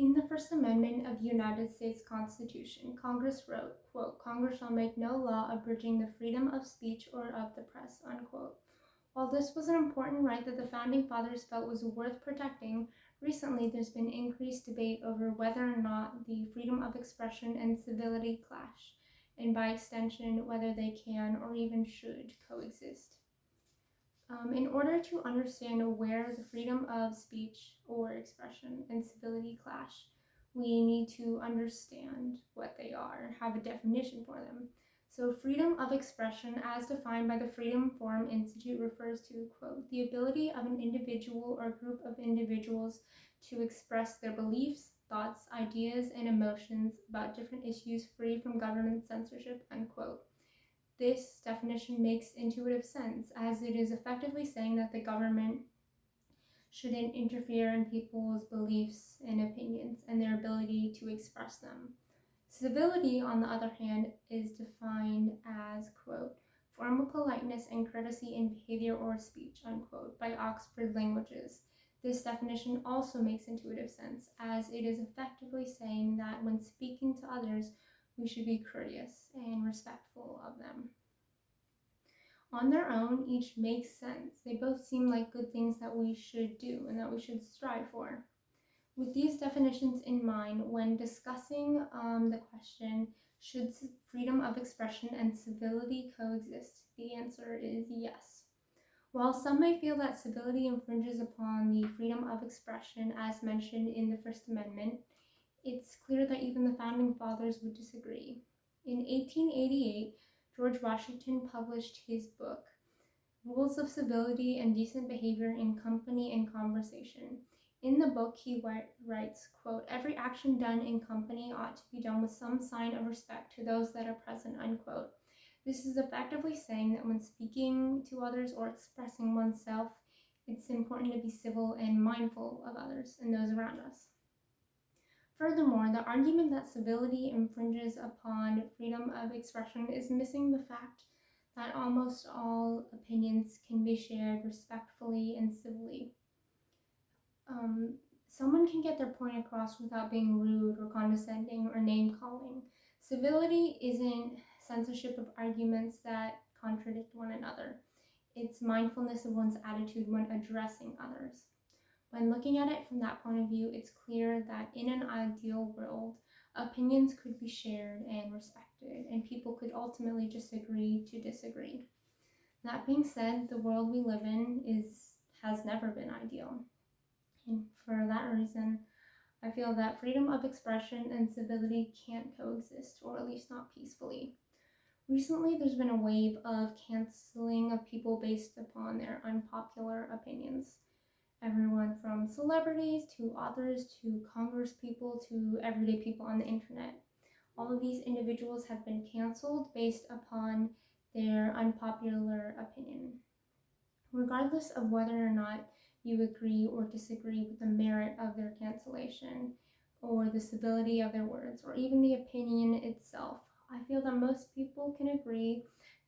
In the First Amendment of the United States Constitution, Congress wrote, quote, "Congress shall make no law abridging the freedom of speech or of the press," unquote. While this was an important right that the Founding Fathers felt was worth protecting, recently there's been increased debate over whether or not the freedom of expression and civility clash, and by extension, whether they can or even should coexist. In order to understand where the freedom of speech or expression and civility clash, we need to understand what they are, have a definition for them. So freedom of expression, as defined by the Freedom Forum Institute, refers to, quote, "the ability of an individual or group of individuals to express their beliefs, thoughts, ideas, and emotions about different issues free from government censorship," unquote. This definition makes intuitive sense, as it is effectively saying that the government shouldn't interfere in people's beliefs and opinions and their ability to express them. Civility, on the other hand, is defined as, quote, "formal politeness and courtesy in behavior or speech," unquote, by Oxford Languages. This definition also makes intuitive sense, as it is effectively saying that when speaking to others, we should be courteous and respectful of them. On their own, each makes sense. They both seem like good things that we should do and that we should strive for. With these definitions in mind, when discussing the question, should freedom of expression and civility coexist, the answer is yes. While some may feel that civility infringes upon the freedom of expression as mentioned in the First Amendment, it's clear that even the Founding Fathers would disagree. In 1888, George Washington published his book, Rules of Civility and Decent Behavior in Company and Conversation. In the book, he writes, quote, "Every action done in company ought to be done with some sign of respect to those that are present," unquote. This is effectively saying that when speaking to others or expressing oneself, it's important to be civil and mindful of others and those around us. Furthermore, the argument that civility infringes upon freedom of expression is missing the fact that almost all opinions can be shared respectfully and civilly. Someone can get their point across without being rude or condescending or name-calling. Civility isn't censorship of arguments that contradict one another. It's mindfulness of one's attitude when addressing others. When looking at it from that point of view, it's clear that in an ideal world, opinions could be shared and respected, and people could ultimately just agree to disagree. That being said, the world we live in has never been ideal. And for that reason, I feel that freedom of expression and civility can't coexist, or at least not peacefully. Recently, there's been a wave of canceling of people based upon their unpopular opinions. Everyone from celebrities to authors to congresspeople to everyday people on the internet. All of these individuals have been canceled based upon their unpopular opinion. Regardless of whether or not you agree or disagree with the merit of their cancellation or the civility of their words or even the opinion itself, I feel that most people can agree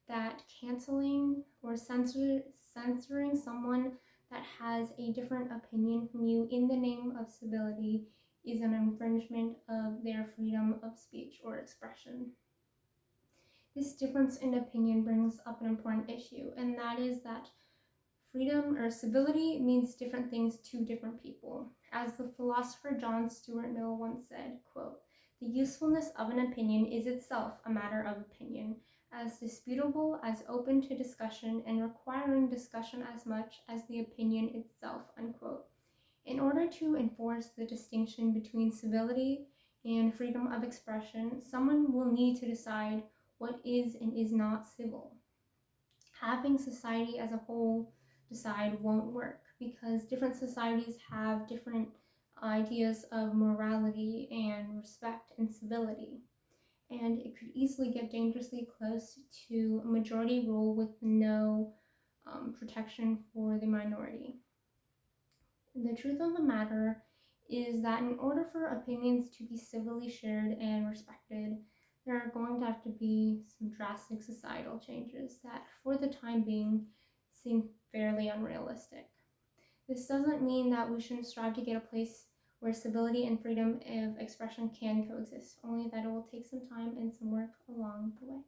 that canceling or censoring someone that has a different opinion from you in the name of civility is an infringement of their freedom of speech or expression. This difference in opinion brings up an important issue, and that is that freedom or civility means different things to different people. As the philosopher John Stuart Mill once said, quote, "The usefulness of an opinion is itself a matter of opinion, as disputable as open to discussion and requiring discussion as much as the opinion itself," unquote. In order to enforce the distinction between civility and freedom of expression, someone will need to decide what is and is not civil. Having society as a whole decide won't work, because different societies have different ideas of morality and respect and civility. And it could easily get dangerously close to a majority rule with no protection for the minority. The truth of the matter is that in order for opinions to be civilly shared and respected, there are going to have to be some drastic societal changes that, for the time being, seem fairly unrealistic. This doesn't mean that we shouldn't strive to get a place where stability and freedom of expression can coexist, only that it will take some time and some work along the way.